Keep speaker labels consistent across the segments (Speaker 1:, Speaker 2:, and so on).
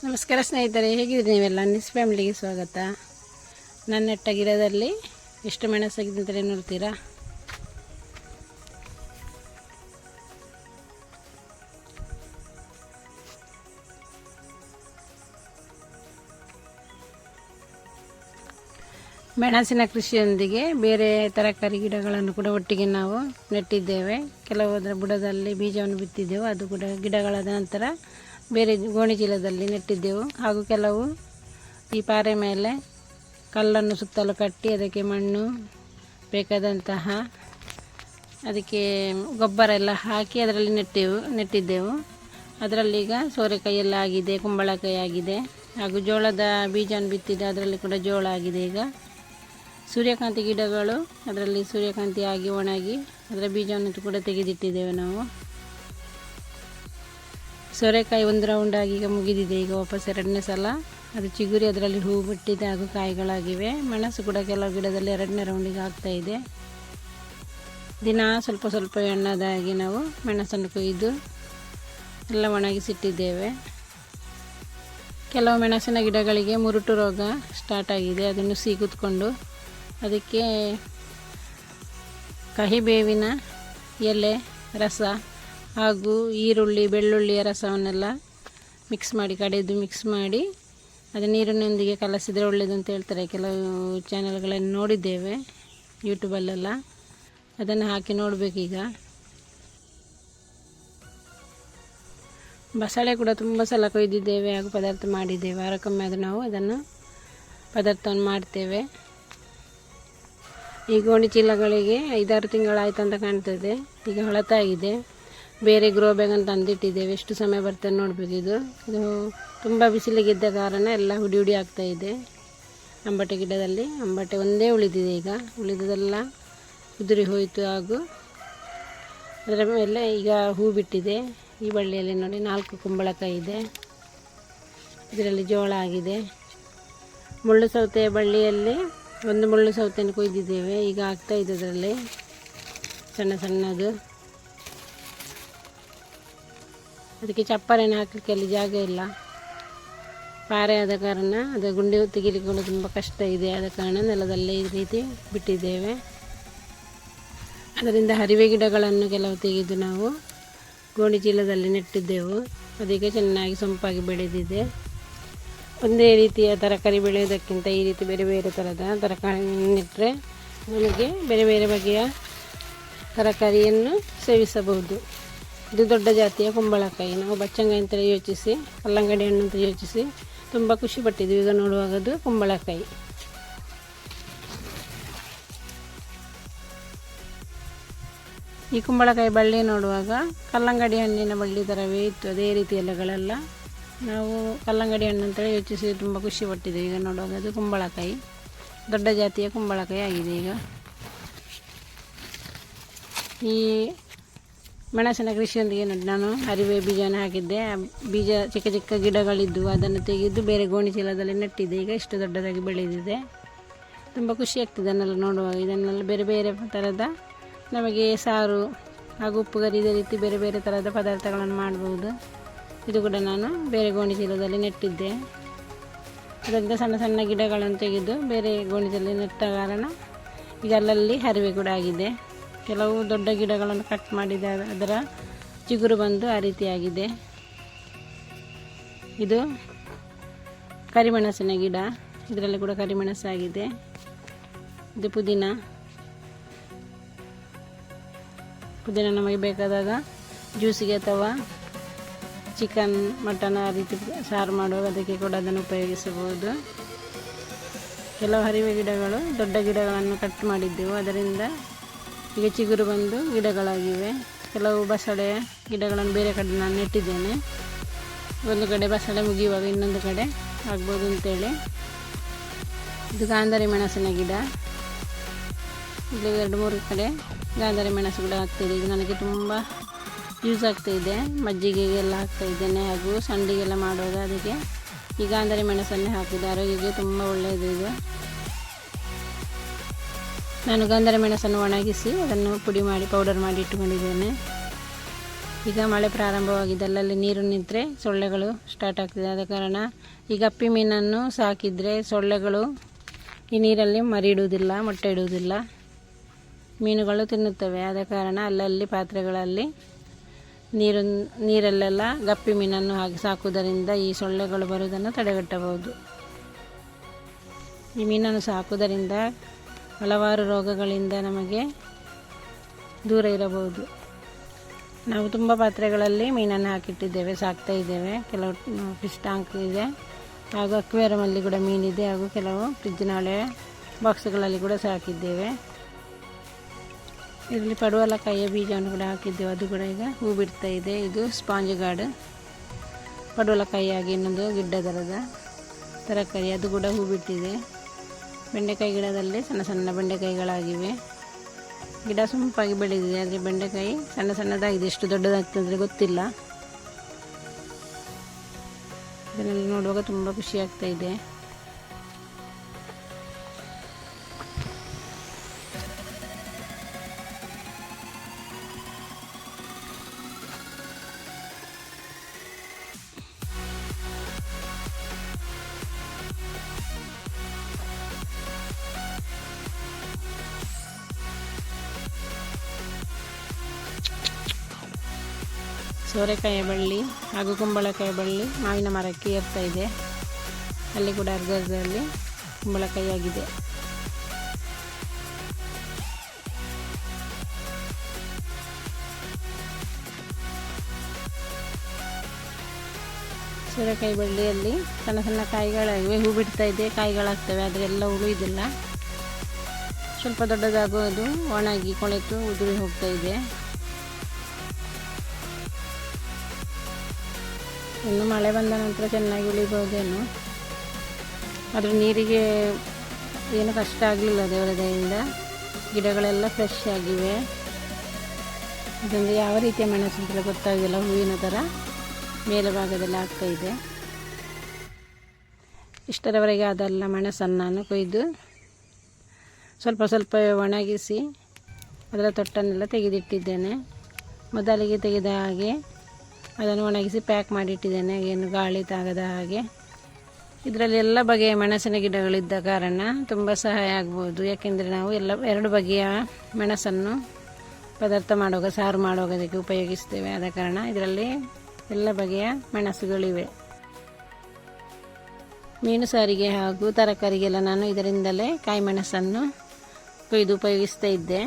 Speaker 1: ನಮಸ್ಕಾರ ಸ್ನೇಹಿತರೆ, ಹೇಗಿದ್ದೀರಿ ನೀವೆಲ್ಲ? ನಿಸ್ ಫ್ಯಾಮಿಲಿಗೆ ಸ್ವಾಗತ. ನನ್ನ ನೆಟ್ಟ ಗಿಡದಲ್ಲಿ ಎಷ್ಟು ಮೆಣಸಾಗಿದೆ ಅಂತಲೇ ನೋಡ್ತೀರಾ? ಮೆಣಸಿನ ಕೃಷಿಯೊಂದಿಗೆ ಬೇರೆ ತರಕಾರಿ ಗಿಡಗಳನ್ನು ಕೂಡ ಒಟ್ಟಿಗೆ ನಾವು ನೆಟ್ಟಿದ್ದೇವೆ. ಕೆಲವು ಅದರ ಬುಡದಲ್ಲಿ ಬೀಜವನ್ನು ಬಿತ್ತಿದ್ದೆವು, ಅದು ಕೂಡ ಗಿಡಗಳಾದ ನಂತರ ಬೇರೆ ಗೋಣಿ ಚೀಲದಲ್ಲಿ ನೆಟ್ಟಿದ್ದೆವು. ಹಾಗೂ ಕೆಲವು ಈ ಪಾರೆ ಮೇಲೆ ಕಲ್ಲನ್ನು ಸುತ್ತಲೂ ಕಟ್ಟಿ ಅದಕ್ಕೆ ಮಣ್ಣು ಬೇಕಾದಂತಹ ಅದಕ್ಕೆ ಗೊಬ್ಬರ ಎಲ್ಲ ಹಾಕಿ ಅದರಲ್ಲಿ ನೆಟ್ಟಿದ್ದೆವು. ಅದರಲ್ಲೀಗ ಸೋರೆಕಾಯಿ ಎಲ್ಲ ಆಗಿದೆ, ಕುಂಬಳಕಾಯಿ ಆಗಿದೆ, ಹಾಗೂ ಜೋಳದ ಬೀಜವನ್ನು ಬಿತ್ತಿದ್ದೆ, ಅದರಲ್ಲಿ ಕೂಡ ಜೋಳ ಆಗಿದೆ. ಈಗ ಸೂರ್ಯಕಾಂತಿ ಗಿಡಗಳು, ಅದರಲ್ಲಿ ಸೂರ್ಯಕಾಂತಿ ಆಗಿ ಒಣಗಿ ಅದರ ಬೀಜವನ್ನು ಕೂಡ ತೆಗೆದಿಟ್ಟಿದ್ದೇವೆ ನಾವು. ಸೋರೆಕಾಯಿ ಒಂದು ರೌಂಡ್ ಆಗಿ ಈಗ ಮುಗಿದಿದೆ. ಈಗ ವಾಪಸ್ ಎರಡನೇ ಸಲ ಅದು ಚಿಗುರಿ ಅದರಲ್ಲಿ ಹೂ ಬಿಟ್ಟಿದೆ ಹಾಗೂ ಕಾಯಿಗಳಾಗಿವೆ. ಮೆಣಸು ಕೂಡ ಕೆಲವು ಗಿಡದಲ್ಲಿ ಎರಡನೇ ರೌಂಡಿಗೆ ಆಗ್ತಾ ಇದೆ. ದಿನ ಸ್ವಲ್ಪ ಸ್ವಲ್ಪ ಎಣ್ಣದಾಗಿ ನಾವು ಮೆಣಸನ್ನು ಕೊಯ್ದು ಎಲ್ಲ ಒಣಗಿಸಿಟ್ಟಿದ್ದೇವೆ. ಕೆಲವು ಮೆಣಸಿನ ಗಿಡಗಳಿಗೆ ಮುರುಟು ರೋಗ ಸ್ಟಾರ್ಟ್ ಆಗಿದೆ. ಅದನ್ನು ಕೂತ್ಕೊಂಡು ಅದಕ್ಕೆ ಕಹಿಬೇವಿನ ಎಲೆ ರಸ ಹಾಗೂ ಈರುಳ್ಳಿ ಬೆಳ್ಳುಳ್ಳಿಯ ರಸವನ್ನೆಲ್ಲ ಕಡೆದು ಮಿಕ್ಸ್ ಮಾಡಿ ಅದು ನೀರಿನೊಂದಿಗೆ ಕಲಸಿದರೆ ಒಳ್ಳೆಯದು ಅಂತ ಹೇಳ್ತಾರೆ. ಕೆಲವು ಚಾನಲ್ಗಳನ್ನು ನೋಡಿದ್ದೇವೆ ಯೂಟ್ಯೂಬಲ್ಲೆಲ್ಲ, ಅದನ್ನು ಹಾಕಿ ನೋಡಬೇಕೀಗ. ಬಸಳೆ ಕೂಡ ತುಂಬ ಸಲ ಕೊಯ್ದಿದ್ದೇವೆ ಹಾಗೂ ಪದಾರ್ಥ ಮಾಡಿದ್ದೇವೆ. ವಾರಕ್ಕೊಮ್ಮೆ ಅದು ನಾವು ಅದನ್ನು ಪದಾರ್ಥವನ್ನು ಮಾಡ್ತೇವೆ. ಈ ಗೋಣಿ ಚೀಲಗಳಿಗೆ 5-6 ತಿಂಗಳಾಯ್ತು ಅಂತ ಕಾಣ್ತದೆ. ಈಗ ಹೊಳತಾಗಿದೆ. ಬೇರೆ ಗ್ರೋ ಬ್ಯಾಗನ್ನು ತಂದಿಟ್ಟಿದ್ದೇವೆ. ಎಷ್ಟು ಸಮಯ ಬರ್ತದೆ ನೋಡಬೇಕು. ಇದು ತುಂಬ ಬಿಸಿಲಿಗಿದ್ದ ಕಾರಣ ಎಲ್ಲ ಹುಡಿ ಹುಡಿ ಆಗ್ತಾ ಇದೆ. ಅಂಬಟೆ ಗಿಡದಲ್ಲಿ ಅಂಬಟೆ ಒಂದೇ ಉಳಿದಿದೆ. ಈಗ ಉಳಿದದೆಲ್ಲ ಉದುರಿ ಹೋಯಿತು. ಹಾಗೂ ಅದರ ಮೇಲೆ ಈಗ ಹೂ ಬಿಟ್ಟಿದೆ. ಈ ಬಳ್ಳಿಯಲ್ಲಿ ನೋಡಿ 4 ಕುಂಬಳಕಾಯಿ ಇದೆ. ಇದರಲ್ಲಿ ಜೋಳ ಆಗಿದೆ. ಮುಳ್ಳು ಸೌತೆಯ ಬಳ್ಳಿಯಲ್ಲಿ ಒಂದು ಮುಳ್ಳು ಸೌತೆಯನ್ನು ಕೊಯ್ದಿದ್ದೇವೆ. ಈಗ ಆಗ್ತಾ ಇದೆ ಅದರಲ್ಲಿ ಸಣ್ಣ ಸಣ್ಣದು. ಅದಕ್ಕೆ ಚಪ್ಪರೆಯನ್ನು ಹಾಕಲಿಕ್ಕೆ ಅಲ್ಲಿ ಜಾಗ ಇಲ್ಲ, ಪಾರೆ ಆದ ಕಾರಣ ಅದು ಗುಂಡಿ ತೆಗಿಲಿಕ್ಕೆ ತುಂಬ ಕಷ್ಟ ಇದೆ. ಆದ ಕಾರಣ ನೆಲದಲ್ಲೇ ಈ ರೀತಿ ಬಿಟ್ಟಿದ್ದೇವೆ. ಅದರಿಂದ ಹರಿವೆ ಗಿಡಗಳನ್ನು ಕೆಲವು ತೆಗೆದು ನಾವು ಗೋಣಿ ಚೀಲದಲ್ಲಿ ನೆಟ್ಟಿದ್ದೆವು. ಅದಕ್ಕೆ ಚೆನ್ನಾಗಿ ಸೊಂಪಾಗಿ ಬೆಳೆದಿದೆ. ಒಂದೇ ರೀತಿಯ ತರಕಾರಿ ಬೆಳೆಯುವುದಕ್ಕಿಂತ ಈ ರೀತಿ ಬೇರೆ ಬೇರೆ ಥರದ ತರಕಾರಿ ನೆಟ್ಟರೆ ನಮಗೆ ಬೇರೆ ಬೇರೆ ಬಗೆಯ ತರಕಾರಿಯನ್ನು ಸೇವಿಸಬಹುದು. ಇದು ದೊಡ್ಡ ಜಾತಿಯ ಕುಂಬಳಕಾಯಿ. ನಾವು ಬಚ್ಚಂಗಾಯಿ ಅಂತೇಳಿ ಯೋಚಿಸಿ, ಕಲ್ಲಂಗಡಿ ಹಣ್ಣು ಅಂತ ಯೋಚಿಸಿ ತುಂಬ ಖುಷಿ ಪಟ್ಟಿದ್ವಿ. ಈಗ ನೋಡುವಾಗ ಅದು ಕುಂಬಳಕಾಯಿ. ಈ ಕುಂಬಳಕಾಯಿ ಬಳ್ಳಿ ನೋಡುವಾಗ ಕಲ್ಲಂಗಡಿ ಹಣ್ಣಿನ ಬಳ್ಳಿ ಥರವೇ ಇತ್ತು, ಅದೇ ರೀತಿ ಎಲೆಗಳೆಲ್ಲ. ನಾವು ಕಲ್ಲಂಗಡಿ ಹಣ್ಣು ಅಂತೇಳಿ ಯೋಚಿಸಿ ತುಂಬ ಖುಷಿ ಪಟ್ಟಿದ್ದೇವೆ. ಈಗ ನೋಡುವಾಗ ಅದು ಕುಂಬಳಕಾಯಿ, ದೊಡ್ಡ ಜಾತಿಯ ಕುಂಬಳಕಾಯಿ ಆಗಿದೆ. ಈಗ ಈ ಮೆಣಸಿನ ಕೃಷಿಯೊಂದಿಗೆ ನಾನು ಹರಿವೆ ಬೀಜವನ್ನು ಹಾಕಿದ್ದೆ. ಬೀಜ ಚಿಕ್ಕ ಚಿಕ್ಕ ಗಿಡಗಳಿದ್ದು ಅದನ್ನು ತೆಗೆದು ಬೇರೆ ಗೋಣಿ ಚೀಲದಲ್ಲಿ ನೆಟ್ಟಿದ್ದೆ. ಈಗ ಇಷ್ಟು ದೊಡ್ಡದಾಗಿ ಬೆಳೆದಿದೆ. ತುಂಬ ಖುಷಿ ಆಗ್ತದೆ ಅದನ್ನೆಲ್ಲ ನೋಡುವಾಗ. ಇದನ್ನೆಲ್ಲ ಬೇರೆ ಬೇರೆ ಥರದ ನಮಗೆ ಸಾರು ಹಾಗೂ ಉಪ್ಪುಗರಿ ಇದೇ ರೀತಿ ಬೇರೆ ಬೇರೆ ಥರದ ಪದಾರ್ಥಗಳನ್ನು ಮಾಡ್ಬೋದು. ಇದು ಕೂಡ ನಾನು ಬೇರೆ ಗೋಣಿ ಚೀಲದಲ್ಲಿ ನೆಟ್ಟಿದ್ದೆ. ಅದರಿಂದ ಸಣ್ಣ ಸಣ್ಣ ಗಿಡಗಳನ್ನು ತೆಗೆದು ಬೇರೆ ಗೋಣಿ ಚೀಲದಲ್ಲಿ ನೆಟ್ಟ ಕಾರಣ ಈಗ ಅಲ್ಲಲ್ಲಿ ಹರಿವೆ ಕೂಡ ಆಗಿದೆ. ಕೆಲವು ದೊಡ್ಡ ಗಿಡಗಳನ್ನು ಕಟ್ ಮಾಡಿದ ಅದರ ಚಿಗುರು ಬಂದು ಆ ರೀತಿಯಾಗಿದೆ. ಇದು ಕರಿಮೆಣಸಿನ ಗಿಡ, ಇದರಲ್ಲಿ ಕೂಡ ಕರಿಮೆಣಸಾಗಿದೆ. ಇದು ಪುದೀನ ನಮಗೆ ಬೇಕಾದಾಗ ಜ್ಯೂಸಿಗೆ ಅಥವಾ ಚಿಕನ್ ಮಟನ್ ಆ ರೀತಿ ಸಾರು ಮಾಡುವಾಗ ಅದಕ್ಕೆ ಕೂಡ ಅದನ್ನು ಉಪಯೋಗಿಸಬಹುದು. ಕೆಲವು ಹರಿವೆ ಗಿಡಗಳು ದೊಡ್ಡ ಗಿಡಗಳನ್ನು ಕಟ್ ಮಾಡಿದ್ದೆವು, ಅದರಿಂದ ಈಗ ಚಿಗುರು ಬಂದು ಗಿಡಗಳಾಗಿವೆ. ಕೆಲವು ಬಸಳೆ ಗಿಡಗಳನ್ನು ಬೇರೆ ಕಡೆ ನಾನು ನೆಟ್ಟಿದ್ದೇನೆ. ಒಂದು ಕಡೆ ಬಸಳೆ ಮುಗಿಯುವಾಗ ಇನ್ನೊಂದು ಕಡೆ ಆಗ್ಬೋದು ಅಂತೇಳಿ. ಇದು ಗಾಂಧಾರಿ ಮೆಣಸಿನ ಗಿಡ. ಇಲ್ಲಿ 2-3 ಕಡೆ ಗಾಂಧಾರಿ ಮೆಣಸು ಕೂಡ ಆಗ್ತಾಯಿದೆ. ಇದು ನನಗೆ ತುಂಬ ಯೂಸ್ ಆಗ್ತಾಯಿದೆ. ಮಜ್ಜಿಗೆಗೆಲ್ಲ ಹಾಕ್ತಾಯಿದ್ದೇನೆ ಹಾಗೂ ಸಂಡಿಗೆಲ್ಲ ಮಾಡುವಾಗ ಅದಕ್ಕೆ ಈ ಗಾಂಧಾರಿ ಮೆಣಸನ್ನೇ ಹಾಕಿದೆ. ಆರೋಗ್ಯಕ್ಕೆ ತುಂಬ ಒಳ್ಳೆಯದು. ಇದು ನಾನು ಗಾಂಧಾರಿ ಮೆಣಸನ್ನು ಒಣಗಿಸಿ ಅದನ್ನು ಪುಡಿ ಮಾಡಿ ಪೌಡರ್ ಮಾಡಿ ಇಟ್ಟುಕೊಂಡಿದ್ದೇನೆ. ಈಗ ಮಳೆ ಪ್ರಾರಂಭವಾಗಿದೆ, ಅಲ್ಲಲ್ಲಿ ನೀರು ನಿಂತರೆ ಸೊಳ್ಳೆಗಳು ಸ್ಟಾರ್ಟ್ ಆಗ್ತದೆ. ಆದ ಕಾರಣ ಈ ಗಪ್ಪಿ ಮೀನನ್ನು ಸಾಕಿದರೆ ಸೊಳ್ಳೆಗಳು ಈ ನೀರಲ್ಲಿ ಮರಿ ಇಡುವುದಿಲ್ಲ, ಮೊಟ್ಟೆ ಇಡುವುದಿಲ್ಲ, ಮೀನುಗಳು ತಿನ್ನುತ್ತವೆ. ಆದ ಕಾರಣ ಅಲ್ಲಲ್ಲಿ ಪಾತ್ರೆಗಳಲ್ಲಿ ನೀರಲ್ಲೆಲ್ಲ ಗಪ್ಪಿ ಮೀನನ್ನು ಹಾಕಿ ಸಾಕುವುದರಿಂದ ಈ ಸೊಳ್ಳೆಗಳು ಬರುವುದನ್ನು ತಡೆಗಟ್ಟಬಹುದು. ಈ ಮೀನನ್ನು ಸಾಕುವುದರಿಂದ ಹಲವಾರು ರೋಗಗಳಿಂದ ನಮಗೆ ದೂರ ಇರಬಹುದು. ನಾವು ತುಂಬ ಪಾತ್ರೆಗಳಲ್ಲಿ ಮೀನನ್ನು ಹಾಕಿಟ್ಟಿದ್ದೇವೆ, ಸಾಕ್ತಾ ಇದ್ದೇವೆ. ಕೆಲವು ಫಿಶ್ ಟ್ಯಾಂಕ್ ಇದೆ, ಹಾಗೂ ಅಕ್ವೇರಿಯಮಲ್ಲಿ ಕೂಡ ಮೀನಿದೆ, ಹಾಗೂ ಕೆಲವು ಫ್ರಿಜ್ಜಿನ ಹಳೆ ಬಾಕ್ಸ್ಗಳಲ್ಲಿ ಕೂಡ ಸಾಕಿದ್ದೇವೆ. ಇದರಲ್ಲಿ ಪಡುವಲಕಾಯಿಯ ಬೀಜವನ್ನು ಕೂಡ ಹಾಕಿದ್ದೇವೆ, ಅದು ಕೂಡ ಈಗ ಹೂ ಬಿಡ್ತಾ ಇದೆ. ಇದು ಸ್ಪಾಂಜ್ ಗಾರ್ಡ್, ಪಡುವಲಕಾಯಿಯಾಗಿ ಇನ್ನೊಂದು ಗಿಡ್ಡದರದ ತರಕಾರಿ, ಅದು ಕೂಡ ಹೂ ಬಿಟ್ಟಿದೆ. ಬೆಂಡೆಕಾಯಿ ಗಿಡದಲ್ಲಿ ಸಣ್ಣ ಸಣ್ಣ ಬೆಂಡೆಕಾಯಿಗಳಾಗಿವೆ. ಗಿಡ ಸೊಂಪಾಗಿ ಬೆಳೆದಿದೆ, ಆದರೆ ಬೆಂಡೆಕಾಯಿ ಸಣ್ಣ ಸಣ್ಣದಾಗಿದೆ. ಎಷ್ಟು ದೊಡ್ಡದಾಗ್ತದೆ ಗೊತ್ತಿಲ್ಲ. ಇದನ್ನೆಲ್ಲ ನೋಡುವಾಗ ತುಂಬ ಖುಷಿ ಆಗ್ತಾ ಇದೆ. ಸೋರೆಕಾಯಿಯ ಬಳ್ಳಿ ಹಾಗೂ ಕುಂಬಳಕಾಯಿಯ ಬಳ್ಳಿ ಮಾವಿನ ಮರಕ್ಕೆ ಏರ್ತಾ ಇದೆ. ಅಲ್ಲಿ ಕೂಡ ಅರ್ಧದಲ್ಲಿ ಕುಂಬಳಕಾಯಿ ಆಗಿದೆ. ಸೋರೆಕಾಯಿ ಬಳ್ಳಿಯಲ್ಲಿ ಸಣ್ಣ ಸಣ್ಣ ಕಾಯಿಗಳಾಗಿವೆ, ಹೂ ಬಿಡ್ತಾ ಇದೆ, ಕಾಯಿಗಳಾಗ್ತವೆ, ಆದರೆ ಎಲ್ಲ ಉಳಿಯುವುದಿಲ್ಲ. ಸ್ವಲ್ಪ ದೊಡ್ಡದಾಗುವುದು ಒಣಗಿ ಕೊಳೆತು ಉದುರಿ ಹೋಗ್ತಾ ಇದೆ. ಇನ್ನು ಮಳೆ ಬಂದ ನಂತರ ಚೆನ್ನಾಗಿ ಉಳಿಬಹುದೇನು, ಆದರೆ ನೀರಿಗೆ ಏನು ಕಷ್ಟ ಆಗಲಿಲ್ಲ ದೇವರ ದಯೆಯಿಂದ. ಗಿಡಗಳೆಲ್ಲ ಫ್ರೆಶ್ ಆಗಿವೆ. ಇದೊಂದು ಯಾವ ರೀತಿಯ ಮೆಣಸು ಅಂತ ಗೊತ್ತಾಗಿಲ್ಲ, ಹೂವಿನ ಥರ ಮೇಲೆ ಭಾಗದಲ್ಲಿ ಆಗ್ತಾ ಇದೆ. ಇಷ್ಟರವರೆಗೆ ಅದೆಲ್ಲ ಮೆಣಸನ್ನು ನಾನು ಕೊಯ್ದು ಸ್ವಲ್ಪ ಸ್ವಲ್ಪ ಒಣಗಿಸಿ ಅದರ ತೊಟ್ಟನ್ನೆಲ್ಲ ತೆಗೆದಿಟ್ಟಿದ್ದೇನೆ. ಮೊದಲಿಗೆ ತೆಗೆದ ಹಾಗೆ ಅದನ್ನು ಒಣಗಿಸಿ ಪ್ಯಾಕ್ ಮಾಡಿಟ್ಟಿದ್ದೇನೆ, ಏನು ಗಾಳಿ ತಾಗದ ಹಾಗೆ. ಇದರಲ್ಲಿ ಎಲ್ಲ ಬಗೆಯ ಮೆಣಸಿನ ಗಿಡಗಳಿದ್ದ ಕಾರಣ ತುಂಬ ಸಹಾಯ ಆಗ್ಬೋದು. ಯಾಕೆಂದರೆ ನಾವು ಎರಡು ಬಗೆಯ ಮೆಣಸನ್ನು ಪದಾರ್ಥ ಮಾಡುವಾಗ, ಸಾರು ಮಾಡುವಾಗ ಅದಕ್ಕೆ ಉಪಯೋಗಿಸ್ತೇವೆ. ಆದ ಕಾರಣ ಇದರಲ್ಲಿ ಎಲ್ಲ ಬಗೆಯ ಮೆಣಸುಗಳಿವೆ. ಮೀನು ಸಾರಿಗೆ ಹಾಗೂ ತರಕಾರಿಗೆಲ್ಲ ನಾನು ಇದರಿಂದಲೇ ಕಾಯಿ ಮೆಣಸನ್ನು ಕೊಯ್ದು ಉಪಯೋಗಿಸ್ತಾ ಇದ್ದೆ.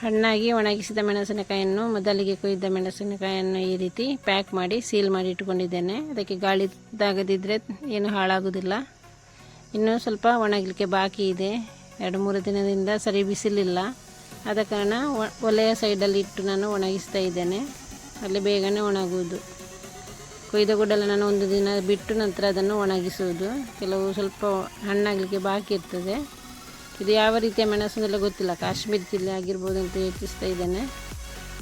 Speaker 1: ಹಣ್ಣಾಗಿ ಒಣಗಿಸಿದ ಮೆಣಸಿನಕಾಯಿಯನ್ನು, ಮೊದಲಿಗೆ ಕೊಯ್ದ ಮೆಣಸಿನಕಾಯಿಯನ್ನು ಈ ರೀತಿ ಪ್ಯಾಕ್ ಮಾಡಿ ಸೀಲ್ ಮಾಡಿ ಇಟ್ಟುಕೊಂಡಿದ್ದೇನೆ. ಅದಕ್ಕೆ ಗಾಳಿ ತಾಗದಿದ್ದರೆ ಏನು ಹಾಳಾಗುವುದಿಲ್ಲ. ಇನ್ನೂ ಸ್ವಲ್ಪ ಒಣಗಲಿಕ್ಕೆ ಬಾಕಿ ಇದೆ. 2-3 ದಿನದಿಂದ ಸರಿ ಬಿಸಿಲಿಲ್ಲ. ಆದ ಕಾರಣ ಒಲೆಯ ಸೈಡಲ್ಲಿ ಇಟ್ಟು ನಾನು ಒಣಗಿಸ್ತಾ ಇದ್ದೇನೆ, ಅಲ್ಲಿ ಬೇಗನೆ ಒಣಗುವುದು. ಕೊಯ್ದ ಕೂಡಲೇ ನಾನು 1 ದಿನ ಬಿಟ್ಟು ನಂತರ ಅದನ್ನು ಒಣಗಿಸುವುದು. ಕೆಲವು ಸ್ವಲ್ಪ ಹಣ್ಣಾಗಲಿಕ್ಕೆ ಬಾಕಿ ಇರ್ತದೆ. ಇದು ಯಾವ ರೀತಿಯ ಮೆಣಸು ಅಂತೆಲ್ಲ ಗೊತ್ತಿಲ್ಲ, ಕಾಶ್ಮೀರ ಚಿಲ್ಲಿ ಆಗಿರ್ಬೋದು ಅಂತ ಯೋಚಿಸ್ತಾ ಇದ್ದೇನೆ.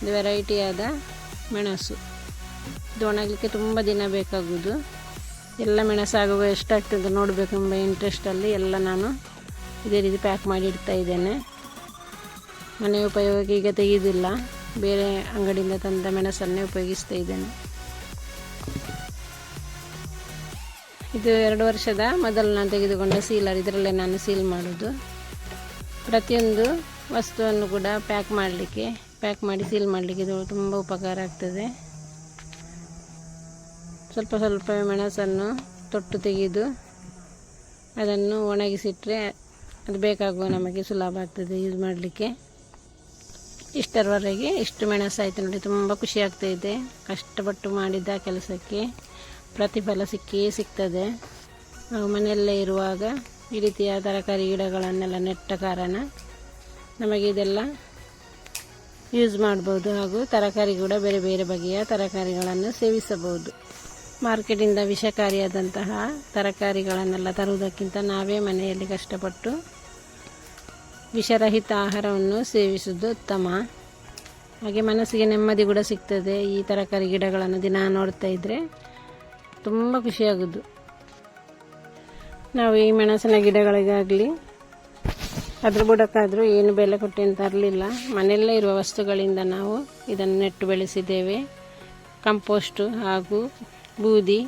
Speaker 1: ಇದು ವೆರೈಟಿಯಾದ ಮೆಣಸು. ಇದು ಒಣಗಲಿಕ್ಕೆ ತುಂಬ ದಿನ ಬೇಕಾಗುವುದು. ಎಲ್ಲ ಮೆಣಸು ಆಗುವಾಗ ಎಷ್ಟಾಗ್ತದೆ ನೋಡಬೇಕೆಂಬ ಇಂಟ್ರೆಸ್ಟಲ್ಲಿ ಎಲ್ಲ ನಾನು ಇದೇ ರೀತಿ ಪ್ಯಾಕ್ ಮಾಡಿ ಇಡ್ತಾ ಇದ್ದೇನೆ. ಮನೆ ಉಪಯೋಗಕ್ಕೆ ಈಗ ತೆಗೆಯುವುದಿಲ್ಲ, ಬೇರೆ ಅಂಗಡಿಯಿಂದ ತಂದ ಮೆಣಸನ್ನೇ ಉಪಯೋಗಿಸ್ತಾ ಇದ್ದೇನೆ. ಇದು 2 ವರ್ಷದ ಮೊದಲು ನಾನು ತೆಗೆದುಕೊಂಡ ಸೀಲರ್. ಇದರಲ್ಲೇ ನಾನು ಸೀಲ್ ಮಾಡೋದು. ಪ್ರತಿಯೊಂದು ವಸ್ತುವನ್ನು ಕೂಡ ಪ್ಯಾಕ್ ಮಾಡಿ ಸೀಲ್ ಮಾಡಲಿಕ್ಕೆ ಇದು ತುಂಬ ಉಪಕಾರ ಆಗ್ತದೆ. ಸ್ವಲ್ಪ ಸ್ವಲ್ಪ ಮೆಣಸನ್ನು ತೊಟ್ಟು ತೆಗೆದು ಅದನ್ನು ಒಣಗಿಸಿಟ್ರೆ ಅದು ಬೇಕಾಗುವ ನಮಗೆ ಸುಲಭ ಆಗ್ತದೆ ಯೂಸ್ ಮಾಡಲಿಕ್ಕೆ. ಇಷ್ಟರವರೆಗೆ ಇಷ್ಟು ಮೆಣಸಾಯಿತು ನೋಡಿ, ತುಂಬ ಖುಷಿ ಆಗ್ತಾಯಿದೆ. ಕಷ್ಟಪಟ್ಟು ಮಾಡಿದ ಕೆಲಸಕ್ಕೆ ಪ್ರತಿಫಲ ಸಿಕ್ಕಿಯೇ ಸಿಗ್ತದೆ. ನಾವು ಮನೆಯಲ್ಲೇ ಇರುವಾಗ ಈ ರೀತಿಯ ತರಕಾರಿ ಗಿಡಗಳನ್ನೆಲ್ಲ ನೆಟ್ಟ ಕಾರಣ ನಮಗೆ ಇದೆಲ್ಲ ಯೂಸ್ ಮಾಡ್ಬೋದು. ಹಾಗೂ ತರಕಾರಿ ಕೂಡ ಬೇರೆ ಬೇರೆ ಬಗೆಯ ತರಕಾರಿಗಳನ್ನು ಸೇವಿಸಬಹುದು. ಮಾರ್ಕೆಟಿಂದ ವಿಷಕಾರಿಯಾದಂತಹ ತರಕಾರಿಗಳನ್ನೆಲ್ಲ ತರುವುದಕ್ಕಿಂತ ನಾವೇ ಮನೆಯಲ್ಲಿ ಕಷ್ಟಪಟ್ಟು ವಿಷರಹಿತ ಆಹಾರವನ್ನು ಸೇವಿಸುವುದು ಉತ್ತಮ. ಹಾಗೆ ಮನಸ್ಸಿಗೆ ನೆಮ್ಮದಿ ಕೂಡ ಸಿಗ್ತದೆ. ಈ ತರಕಾರಿ ಗಿಡಗಳನ್ನು ದಿನ ನೋಡ್ತಾ ಇದ್ದರೆ ತುಂಬ ಖುಷಿಯಾಗೋದು. ನಾವು ಈ ಮೆಣಸಿನ ಗಿಡಗಳಿಗಾಗಲಿ ಅದ್ರ ಬುಡಕ್ಕಾದರೂ ಏನು ಬೆಲೆ ಕೊಟ್ಟು ಅಂತ ತರಲಿಲ್ಲ. ಮನೆಯಲ್ಲೇ ಇರುವ ವಸ್ತುಗಳಿಂದ ನಾವು ಇದನ್ನು ನೆಟ್ಟು ಬೆಳೆಸಿದ್ದೇವೆ. ಕಂಪೋಸ್ಟು ಹಾಗೂ ಬೂದಿ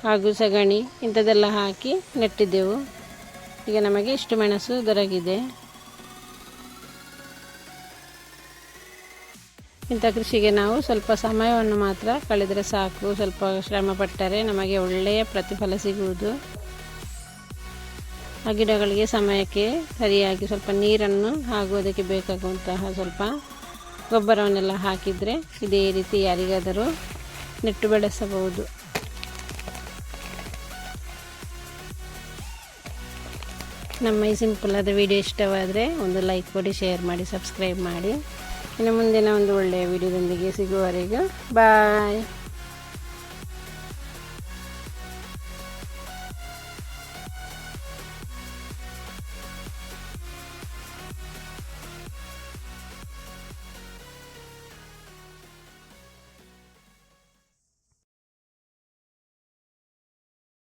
Speaker 1: ಹಾಗೂ ಸಗಣಿ ಇಂಥದ್ದೆಲ್ಲ ಹಾಕಿ ನೆಟ್ಟಿದ್ದೆವು. ಈಗ ನಮಗೆ ಇಷ್ಟು ಮೆಣಸು ದೊರಕಿದೆ. ಇಂಥ ಕೃಷಿಗೆ ನಾವು ಸ್ವಲ್ಪ ಸಮಯವನ್ನು ಮಾತ್ರ ಕಳೆದರೆ ಸಾಕು. ಸ್ವಲ್ಪ ಶ್ರಮ ಪಟ್ಟರೆ ನಮಗೆ ಒಳ್ಳೆಯ ಪ್ರತಿಫಲ ಸಿಗುವುದು. ಆ ಗಿಡಗಳಿಗೆ ಸಮಯಕ್ಕೆ ಸರಿಯಾಗಿ ಸ್ವಲ್ಪ ನೀರನ್ನು ಹಾಗೂ ಅದಕ್ಕೆ ಬೇಕಾಗುವಂತಹ ಸ್ವಲ್ಪ ಗೊಬ್ಬರವನ್ನೆಲ್ಲ ಹಾಕಿದರೆ ಇದೇ ರೀತಿ ಯಾರಿಗಾದರೂ ನೆಟ್ಟು ಬೆಳೆಸಬಹುದು. ನಮ್ಮ ಈ ಸಿಂಪಲ್ ಆದ ವಿಡಿಯೋ ಇಷ್ಟವಾದರೆ ಒಂದು ಲೈಕ್ ಕೊಡಿ, ಶೇರ್ ಮಾಡಿ, ಸಬ್ಸ್ಕ್ರೈಬ್ ಮಾಡಿ. ಇನ್ನು ಮುಂದಿನ ಒಂದು ಒಳ್ಳೆಯ ವಿಡಿಯೋದೊಂದಿಗೆ ಸಿಗುವವರೆಗೂ ಬಾಯ್.